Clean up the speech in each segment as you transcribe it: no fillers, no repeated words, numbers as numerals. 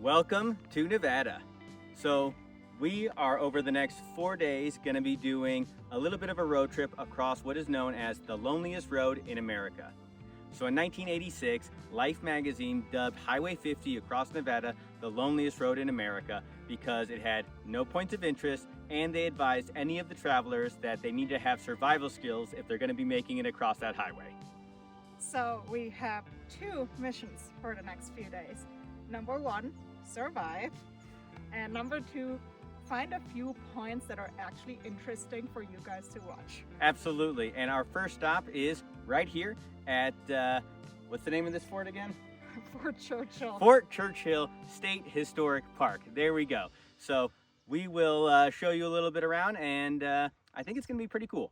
Welcome to Nevada. So we are over the next 4 days going to be doing a little bit of a road trip across what is known as the loneliest road in America. So in 1986, Life Magazine dubbed Highway 50 across Nevada the loneliest road in America because it had no points of interest, and they advised any of the travelers that they need to have survival skills if they're going to be making it across that highway. So we have two missions for the next few days. Number one, survive. And number two, find a few points that are actually interesting for you guys to watch. Absolutely. And our first stop is right here at, what's the name of this fort again? Fort Churchill. Fort Churchill State Historic Park. There we go. So we will show you a little bit around, and I think it's going to be pretty cool.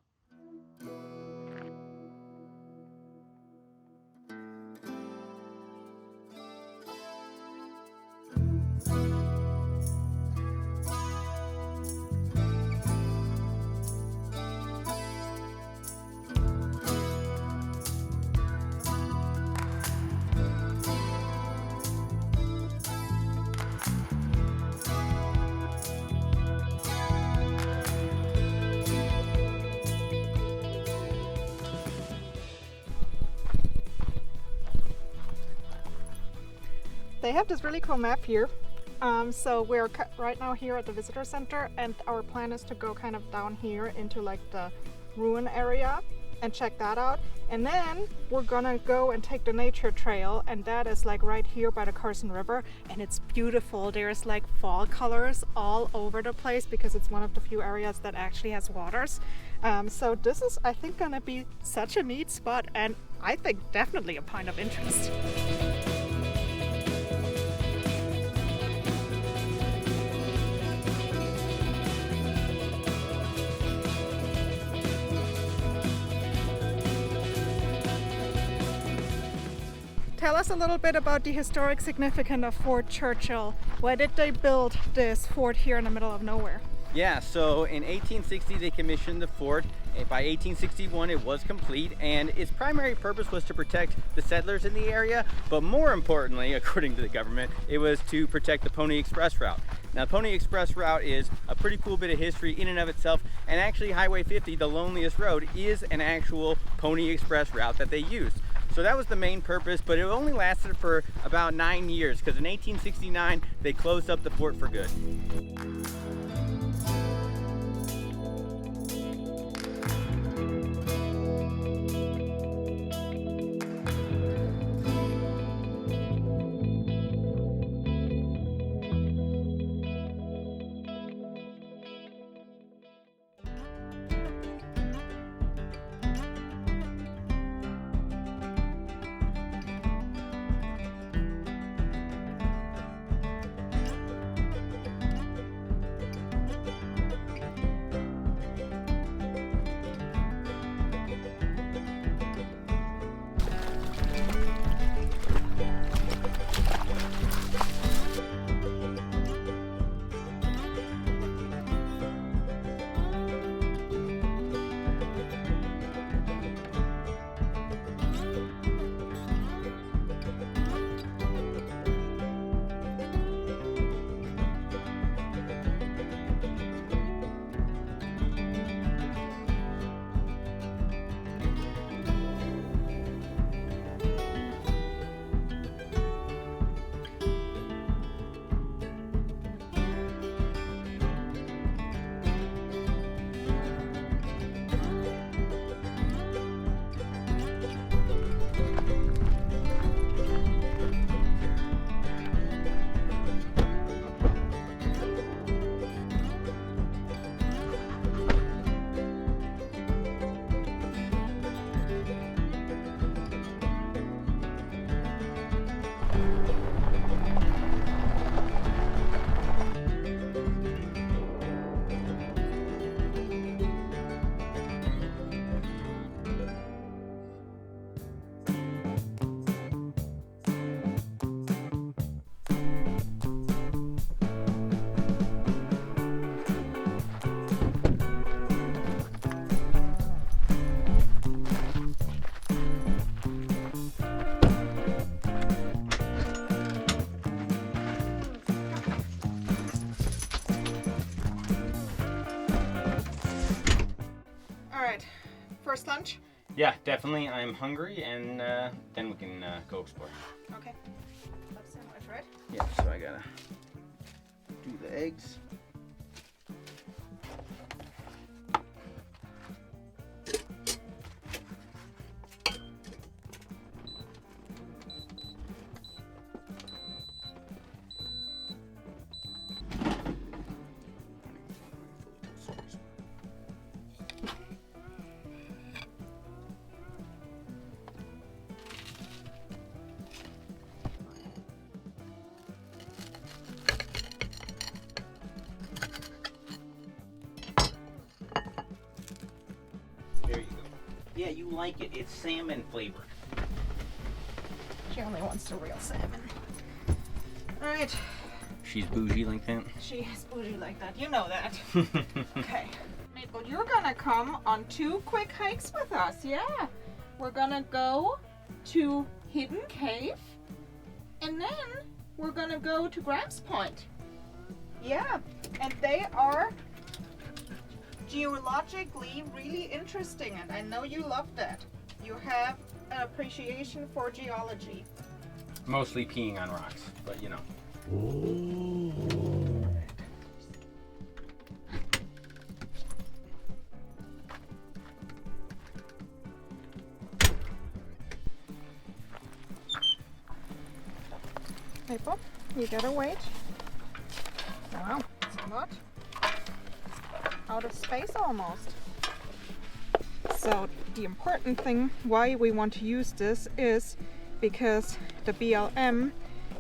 They have this really cool map here. So we're right now here at the visitor center, and our plan is to go kind of down here into like the ruin area and check that out. And then we're gonna go and take the nature trail, and that is like right here by the Carson River, and it's beautiful. There's like fall colors all over the place because it's one of the few areas that actually has waters. So this is, I think, gonna be such a neat spot, and I think definitely a point of interest. Tell us a little bit about the historic significance of Fort Churchill. Why did they build this fort here in the middle of nowhere? Yeah, so in 1860 they commissioned the fort. By 1861 it was complete, and its primary purpose was to protect the settlers in the area, but more importantly, according to the government, it was to protect the Pony Express route. Now, Pony Express route is a pretty cool bit of history in and of itself, and actually Highway 50, the loneliest road, is an actual Pony Express route that they used. So that was the main purpose, but it only lasted for about 9 years, because in 1869 they closed up the fort for good. first lunch? Yeah, definitely. I'm hungry, and then we can go explore. Okay. Love sandwich, right? Yeah, so I gotta do the eggs. There you go. Yeah, you like it. It's salmon flavored. She only wants the real salmon. Alright. She's bougie like that? She is bougie like that. You know that. Okay. Maple, you're gonna come on 2 quick hikes with us. Yeah. We're gonna go to Hidden Cave. And then we're gonna go to Grams Point. Yeah. And they are geologically really interesting, and I know you love that. You have an appreciation for geology. Mostly peeing on rocks, but you know. Maple, you gotta wait. Wow, it's a lot. Out of space almost. So the important thing why we want to use this is because the BLM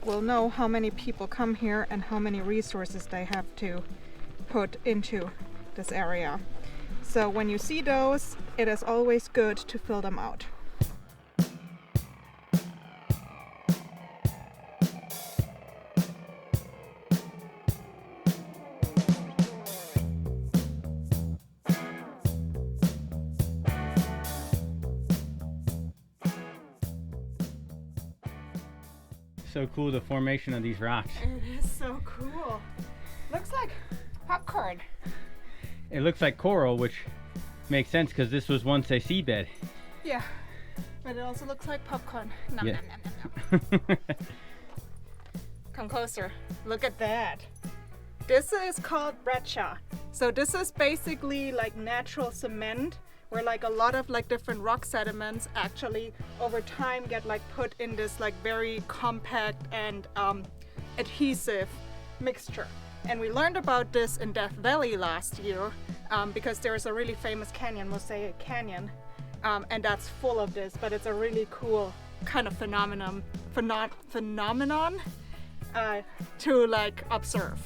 will know how many people come here and how many resources they have to put into this area. So when you see those, it is always good to fill them out. So cool, the formation of these rocks. It is so cool. Looks like popcorn. It looks like coral, which makes sense because this was once a seabed. Yeah, but it also looks like popcorn. Nom, Yeah. nom, nom, nom, nom. Come closer. Look at that. This is called breccia. So this is basically like natural cement, where like a lot of like different rock sediments actually over time get like put in this like very compact and adhesive mixture. And we learned about this in Death Valley last year because there's a really famous canyon, Mosaic Canyon, and that's full of this, but it's a really cool kind of phenomenon to like observe.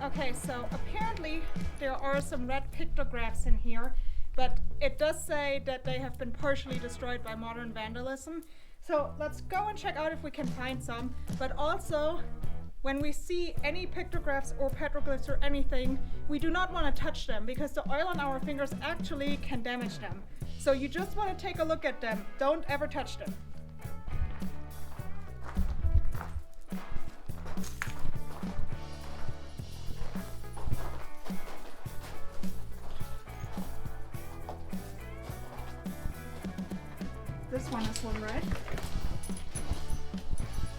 Okay, so apparently there are some red pictographs in here, but it does say that they have been partially destroyed by modern vandalism. So let's go and check out if we can find some. But also, when we see any pictographs or petroglyphs or anything, we do not want to touch them because the oil on our fingers actually can damage them. So you just want to take a look at them. Don't ever touch them. This one is one, right?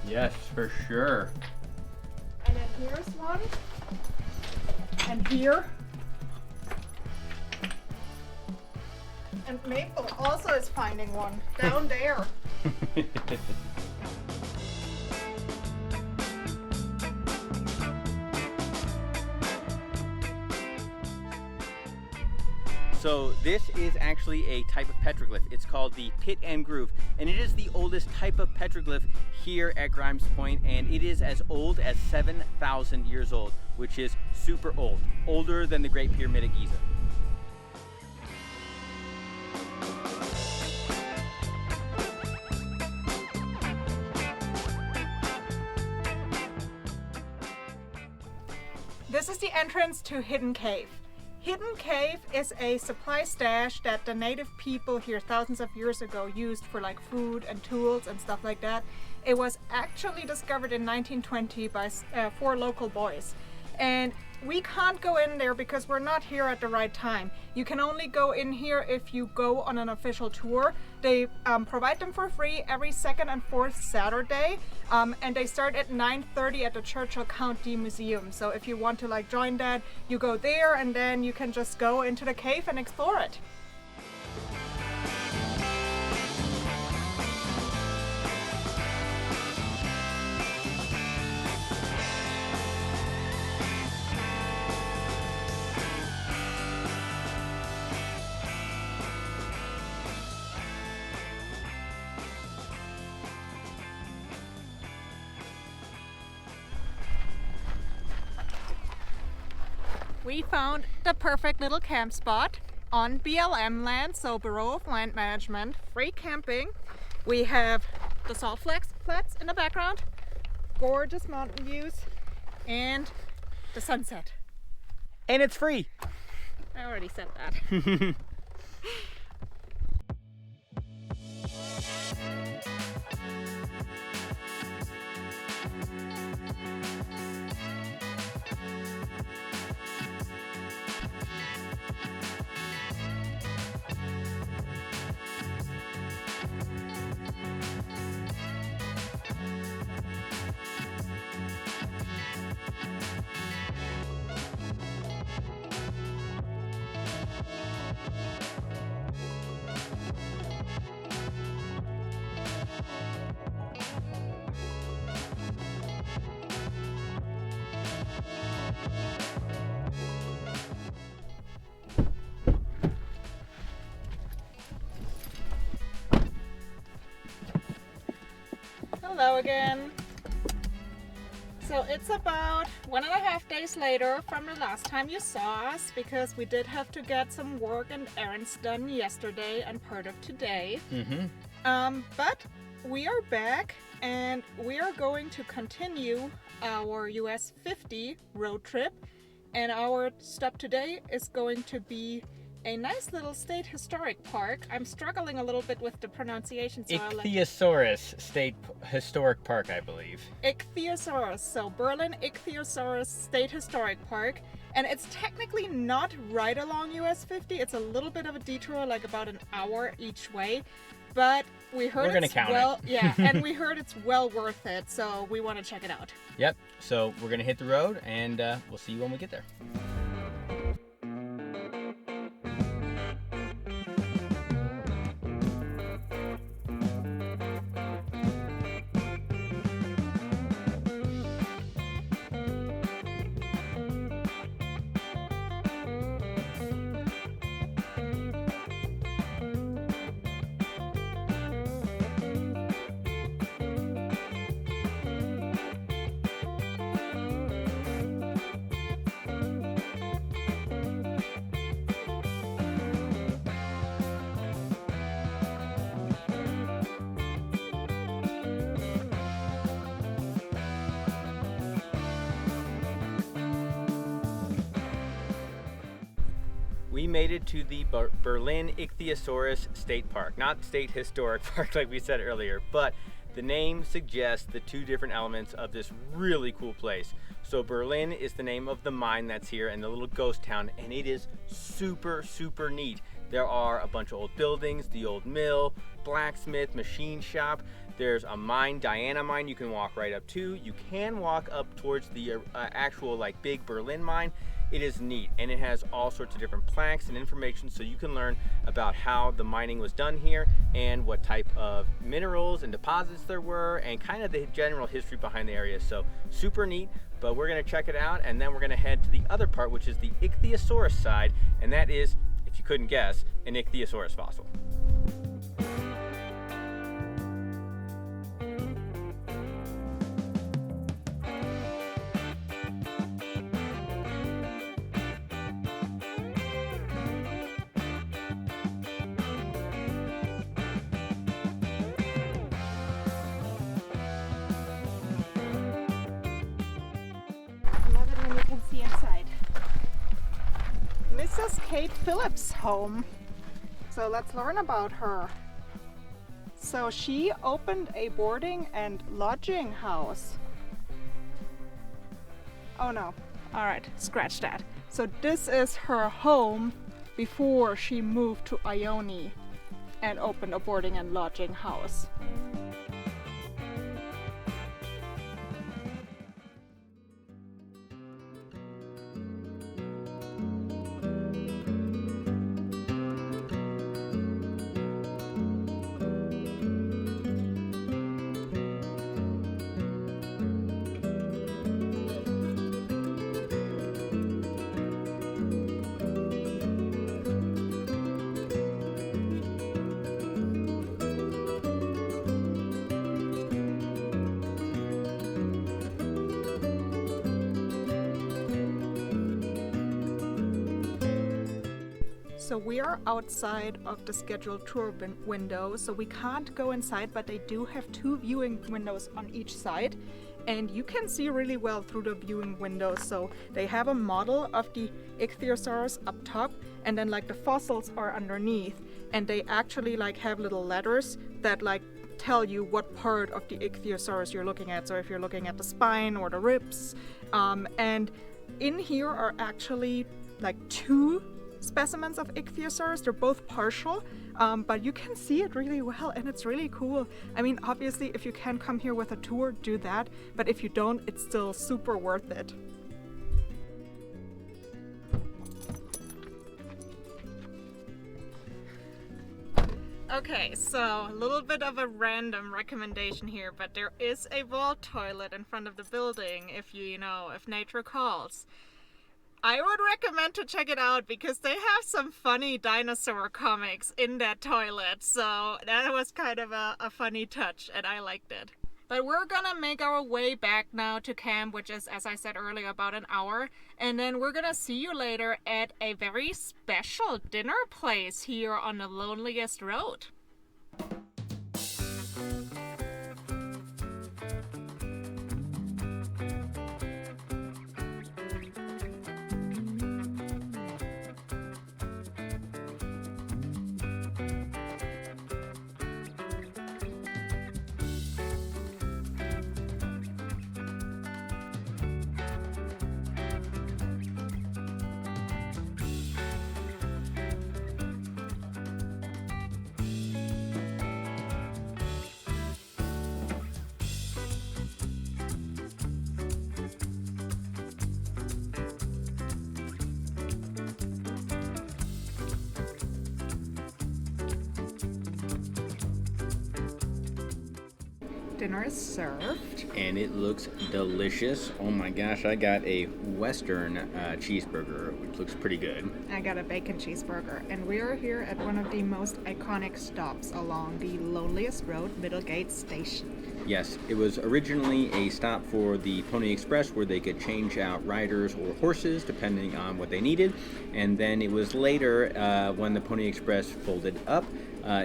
Yes, for sure. And then here's one. And here. And Maple also is finding one down there. So this is actually a type of petroglyph. It's called the pit and groove, and it is the oldest type of petroglyph here at Grimes Point, and it is as old as 7,000 years old, which is super old, older than the Great Pyramid at Giza. This is the entrance to Hidden Cave. Hidden Cave is a supply stash that the native people here thousands of years ago used for like food and tools and stuff like that. It was actually discovered in 1920 by 4 local boys. And we can't go in there because we're not here at the right time. You can only go in here if you go on an official tour. They provide them for free every second and fourth Saturday, and they start at 9:30 at the Churchill County Museum. So if you want to like join that, you go there and then you can just go into the cave and explore it. We found the perfect little camp spot on BLM Land, so Bureau of Land Management, free camping. We have the salt flats in the background, gorgeous mountain views, and the sunset. And it's free. I already said that. Hello again. So it's about 1.5 days later from the last time you saw us, because we did have to get some work and errands done yesterday and part of today. But we are back and we are going to continue our US 50 road trip, and our stop today is going to be a nice little state historic park. I'm struggling a little bit with the pronunciation. So Ichthyosaurus State Historic Park, I believe. Ichthyosaurus, so Berlin Ichthyosaurus State Historic Park. And it's technically not right along US 50. It's a little bit of a detour, like about an hour each way. But we heard yeah, and we heard it's well worth it, so we want to check it out. Yep, so we're gonna hit the road and we'll see you when we get there. We made it to the Berlin Ichthyosaurus State Park. Not State Historic Park like we said earlier, but the name suggests the 2 different elements of this really cool place. So Berlin is the name of the mine that's here and the little ghost town, and it is super, super neat. There are a bunch of old buildings, the old mill, blacksmith, machine shop. There's a mine, Diana mine, you can walk right up to. You can walk up towards the actual like big Berlin mine. It is neat, and it has all sorts of different plaques and information, so you can learn about how the mining was done here and what type of minerals and deposits there were and kind of the general history behind the area. So super neat, but we're going to check it out, and then we're going to head to the other part, which is the Ichthyosaurus side, and that is, if if you couldn't guess, an Ichthyosaurus fossil. Mrs. Kate Phillips' home. So let's learn about her. So she opened a boarding and lodging house. Oh no. All right, scratch that. So this is her home before she moved to Ione and opened a boarding and lodging house. So we are outside of the scheduled tour window, so we can't go inside, but they do have 2 viewing windows on each side, and you can see really well through the viewing windows. So they have a model of the Ichthyosaurus up top, and then like the fossils are underneath, and they actually like have little letters that like tell you what part of the Ichthyosaurus you're looking at. So if you're looking at the spine or the ribs, and in here are actually like 2 specimens of Ichthyosaurus. They're both partial, but you can see it really well, and it's really cool. I mean, obviously, if you can come here with a tour, do that, but if you don't, it's still super worth it. Okay, so a little bit of a random recommendation here, but there is a vault toilet in front of the building if if nature calls. I would recommend to check it out because they have some funny dinosaur comics in that toilet, so that was kind of a funny touch, and I liked it. But we're gonna make our way back now to camp, which is, as I said earlier, about an hour, and then we're gonna see you later at a very special dinner place here on the Loneliest Road. Dinner is served. And it looks delicious. Oh my gosh, I got a Western cheeseburger, which looks pretty good. I got a bacon cheeseburger, and we are here at one of the most iconic stops along the Loneliest Road, Middlegate Station. Yes, it was originally a stop for the Pony Express where they could change out riders or horses depending on what they needed. And then it was later when the Pony Express folded up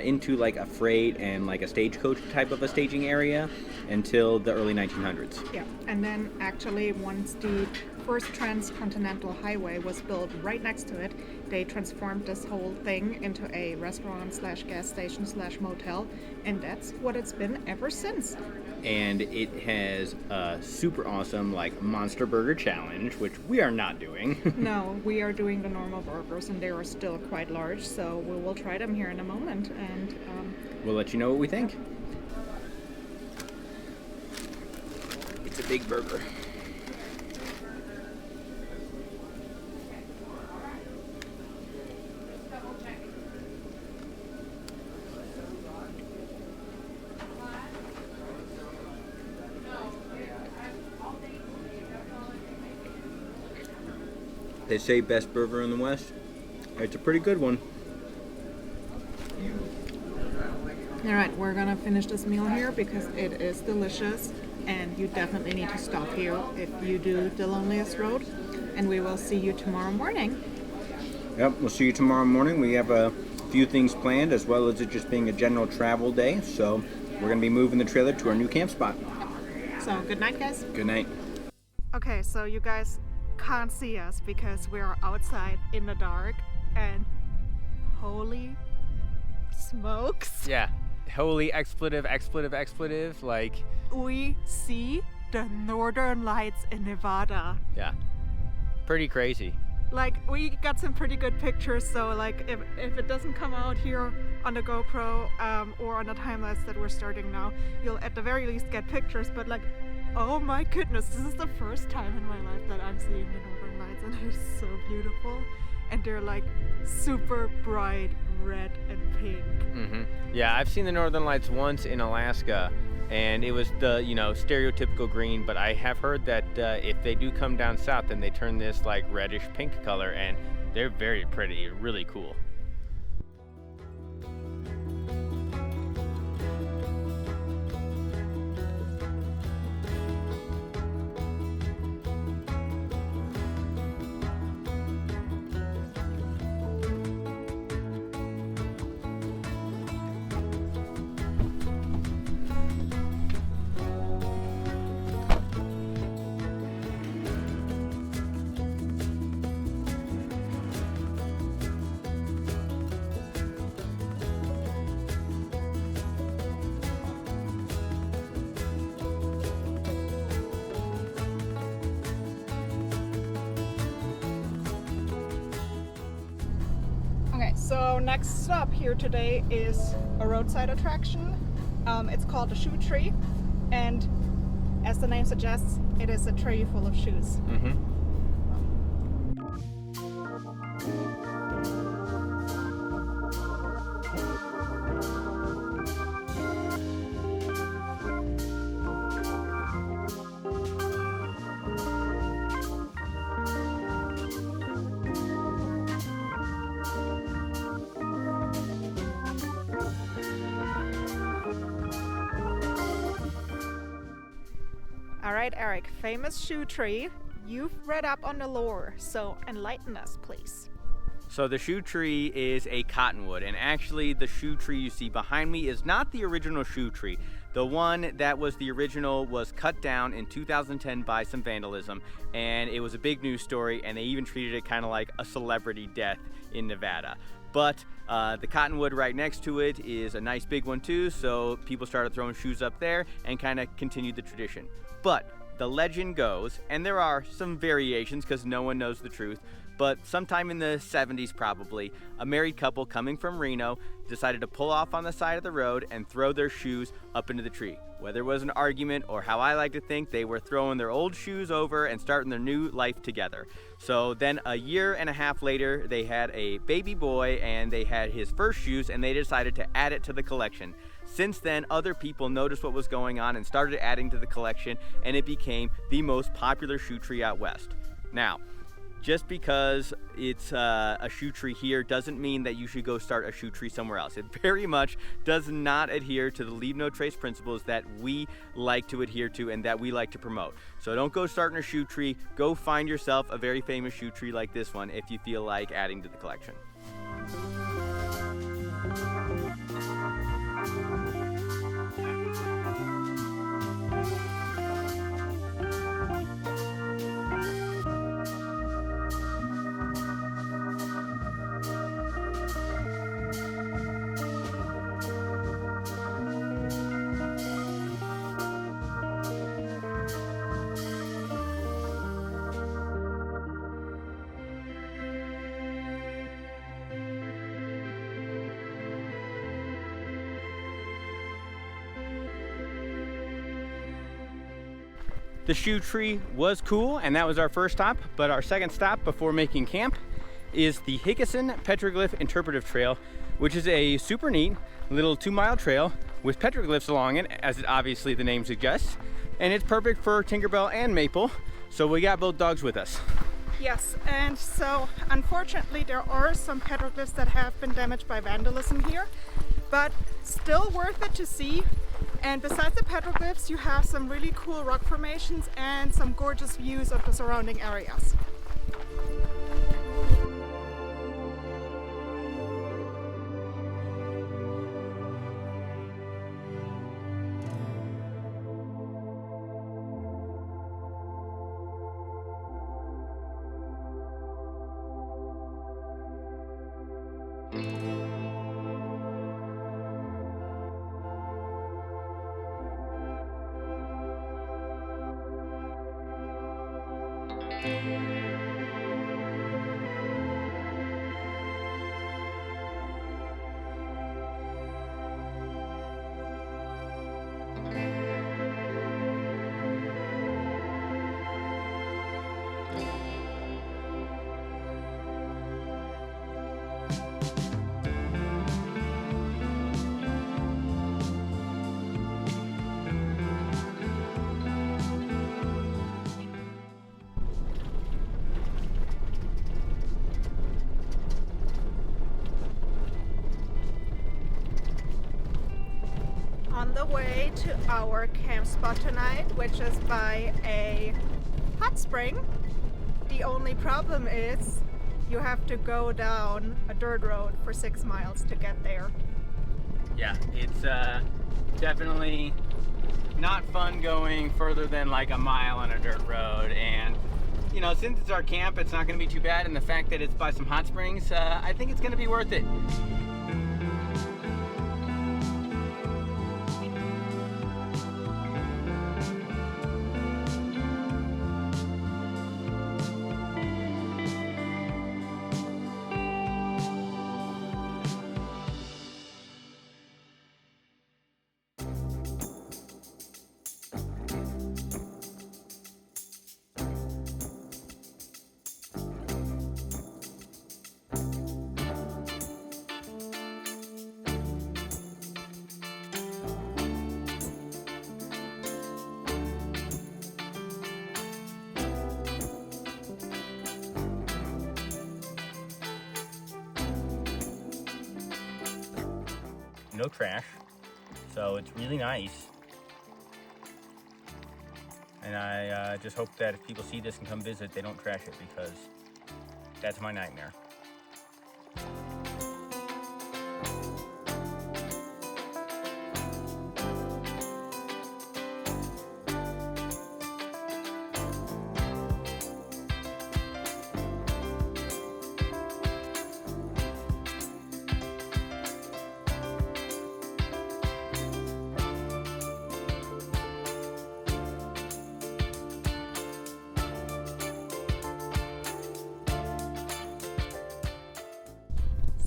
into like a freight and like a stagecoach type of a staging area until the early 1900s. Yeah, and then actually once the first transcontinental highway was built right next to it, they transformed this whole thing into a restaurant slash gas station slash motel, and that's what it's been ever since. And it has a super awesome like monster burger challenge, which we are not doing. No, we are doing the normal burgers, and they are still quite large, so we will try them here in a moment, and we'll let you know what we think. It's a big burger. They say best burger in the West. It's a pretty good one. All right, we're gonna finish this meal here because it is delicious, and you definitely need to stop here if you do the Loneliest Road. And we will see you tomorrow morning. Yep, we'll see you tomorrow morning. We have a few things planned, as well as it just being a general travel day. So we're gonna be moving the trailer to our new camp spot. So good night, guys. Good night. Okay, so you guys can't see us because we're outside in the dark, and holy smokes. Yeah, holy expletive, like. We see the northern lights in Nevada. Yeah, pretty crazy. Like, we got some pretty good pictures, so like if it doesn't come out here on the GoPro or on the time-lapse that we're starting now, you'll at the very least get pictures. But like, oh my goodness, this is the first time in my life that I'm seeing the northern lights, and they're so beautiful, and they're like super bright red and pink. Mm-hmm. Yeah, I've seen the northern lights once in Alaska, and it was the, you know, stereotypical green, but I have heard that if they do come down south, then they turn this like reddish pink color, and they're very pretty, really cool. So next stop here today is a roadside attraction. It's called the Shoe Tree, and as the name suggests, it is a tree full of shoes. Mm-hmm. All right, Eric, famous shoe tree. You've read up on the lore, so enlighten us, please. So the shoe tree is a cottonwood, and actually the shoe tree you see behind me is not the original shoe tree. The one that was the original was cut down in 2010 by some vandalism, and it was a big news story, and they even treated it kind of like a celebrity death in Nevada. But the cottonwood right next to it is a nice big one too, so people started throwing shoes up there and kind of continued the tradition. But the legend goes, and there are some variations because no one knows the truth, but sometime in the 70s probably, a married couple coming from Reno decided to pull off on the side of the road and throw their shoes up into the tree. Whether it was an argument or how I like to think, they were throwing their old shoes over and starting their new life together. So then a year and a half later, they had a baby boy and they had his first shoes, and they decided to add it to the collection. Since then, other people noticed what was going on and started adding to the collection, and it became the most popular shoe tree out west. Now, just because it's a shoe tree here doesn't mean that you should go start a shoe tree somewhere else. It very much does not adhere to the leave no trace principles that we like to adhere to and that we like to promote. So don't go starting a shoe tree. Go find yourself a very famous shoe tree like this one if you feel like adding to the collection. The shoe tree was cool, and that was our first stop, but our second stop before making camp is the Hickison Petroglyph Interpretive Trail, which is a super neat little 2-mile trail with petroglyphs along it, as it obviously the name suggests, and it's perfect for Tinkerbell and Maple, so we got both dogs with us. Yes, and so unfortunately there are some petroglyphs that have been damaged by vandalism here, but still worth it to see. And besides the petroglyphs, you have some really cool rock formations and some gorgeous views of the surrounding areas. On the way to our camp spot tonight, which is by a hot spring. The only problem is you have to go down a dirt road for 6 miles to get there. Yeah, it's definitely not fun going further than like a mile on a dirt road, and you know, since it's our camp, it's not going to be too bad, and the fact that it's by some hot springs, I think it's going to be worth it. No trash, so it's really nice, and I just hope that if people see this and come visit, they don't trash it, because that's my nightmare.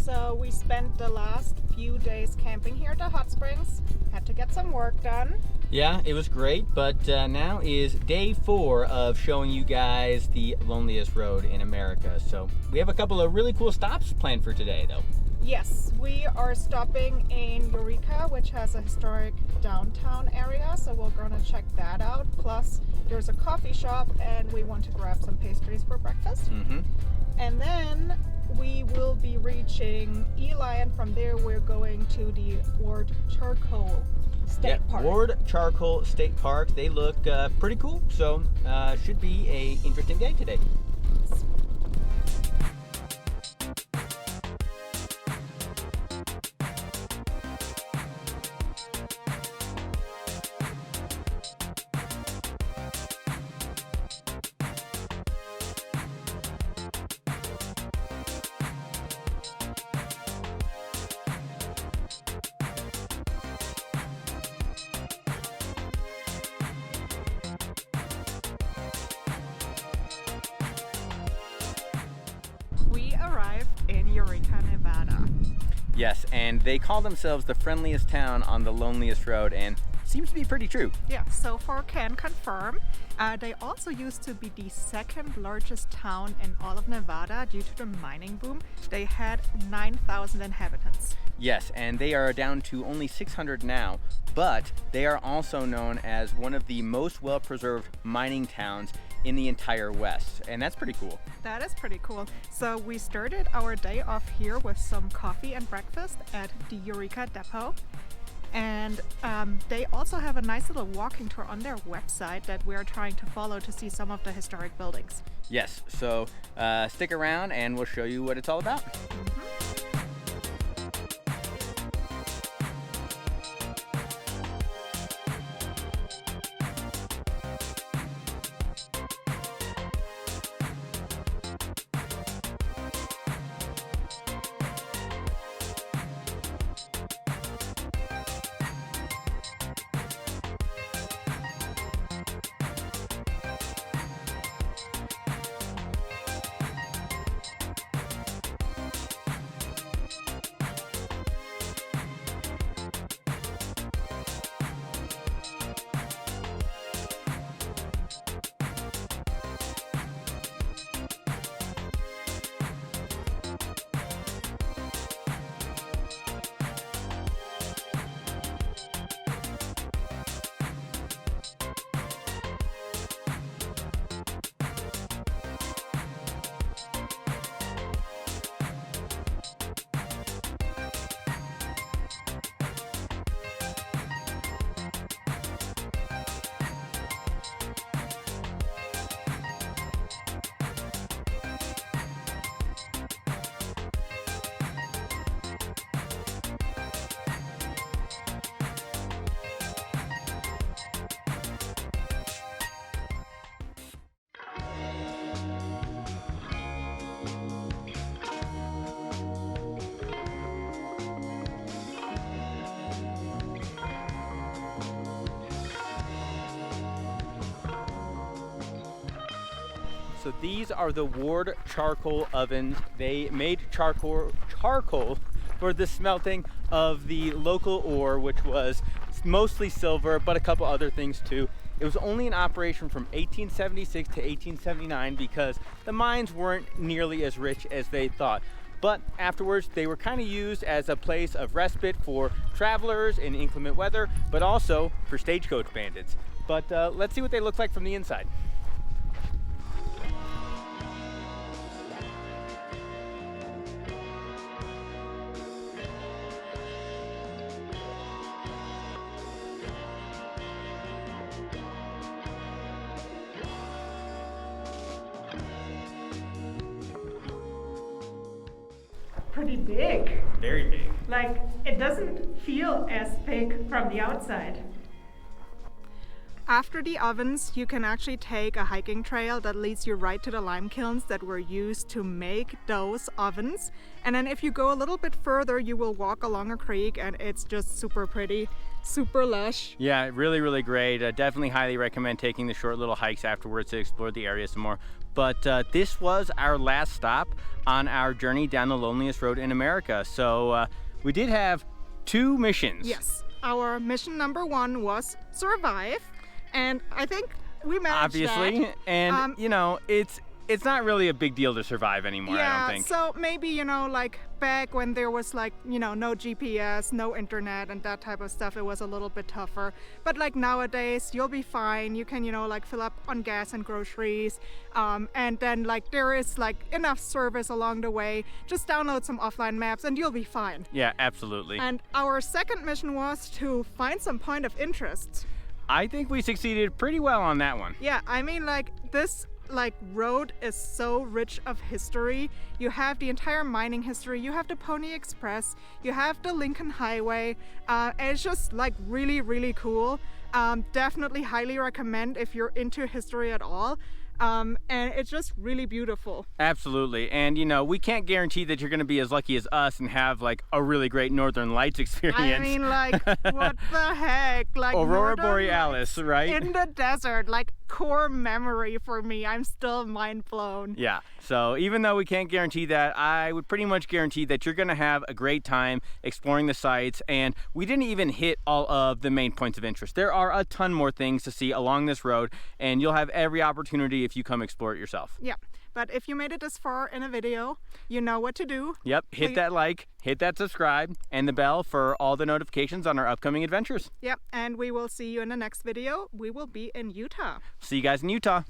So we spent the last few days camping here at the hot springs. Had to get some work done. Yeah, it was great, but now is day 4 of showing you guys the loneliest road in America. So we have a couple of really cool stops planned for today, though. Yes, we are stopping in Eureka, which has a historic downtown area, so we're going to check that out. Plus, there's a coffee shop, and we want to grab some pastries for breakfast. Mm-hmm. And then we will be reaching Ely, and from there we're going to the Ward Charcoal State Park. Ward Charcoal State Park. They look pretty cool, so should be a interesting day today. We arrived in Eureka, Nevada. Yes, and they call themselves the friendliest town on the loneliest road, and seems to be pretty true. Yeah, so far can confirm. They also used to be the second largest town in all of Nevada due to the mining boom. They had 9,000 inhabitants. Yes, and they are down to only 600 now, but they are also known as one of the most well-preserved mining towns in the entire West. And that's pretty cool. That is pretty cool. So we started our day off here with some coffee and breakfast at the Eureka Depot. And they also have a nice little walking tour on their website that we're trying to follow to see some of the historic buildings. Yes, so stick around and we'll show you what it's all about. So these are the Ward charcoal ovens. They made charcoal for the smelting of the local ore, which was mostly silver, but a couple other things too. It was only in operation from 1876 to 1879 because the mines weren't nearly as rich as they thought. But afterwards, they were kind of used as a place of respite for travelers in inclement weather, but also for stagecoach bandits. But let's see what they look like from the inside. Pretty big. Very big. Like, it doesn't feel as big from the outside. After the ovens, you can actually take a hiking trail that leads you right to the lime kilns that were used to make those ovens. And then if you go a little bit further, you will walk along a creek and it's just super pretty, super lush. Yeah, really, really great. Definitely highly recommend taking the short little hikes afterwards to explore the area some more. But this was our last stop on our journey down the loneliest road in America. So we did have 2 missions. Yes, our mission number 1 was survive. And I think we managed obviously that. And you know, it's not really a big deal to survive anymore. Yeah, I don't think so maybe, you know, like back when there was like, you know, no GPS, no internet and that type of stuff, it was a little bit tougher. But like nowadays, you'll be fine. You can, you know, like fill up on gas and groceries, and then like there is like enough service along the way. Just download some offline maps and you'll be fine. Yeah, absolutely. And our second mission was to find some point of interest. I think we succeeded pretty well on that one. Yeah, I mean, like this road is so rich of history. You have the entire mining history, you have the Pony Express, you have the Lincoln Highway, and it's just like really, really cool. Definitely highly recommend if you're into history at all. And it's just really beautiful. Absolutely. And you know, we can't guarantee that you're going to be as lucky as us and have like a really great Northern Lights experience. I mean, like, what the heck? Like Aurora Northern Borealis, Lights right? in the desert, like core memory for me. I'm still mind blown. Yeah. So even though we can't guarantee that, I would pretty much guarantee that you're going to have a great time exploring the sites. And we didn't even hit all of the main points of interest. There are a ton more things to see along this road, and you'll have every opportunity if you come explore it yourself. Yeah. But if you made it this far in a video, you know what to do. Yep. Hit that like, hit that subscribe, and the bell for all the notifications on our upcoming adventures. Yep. And we will see you in the next video. We will be in Utah. See you guys in Utah.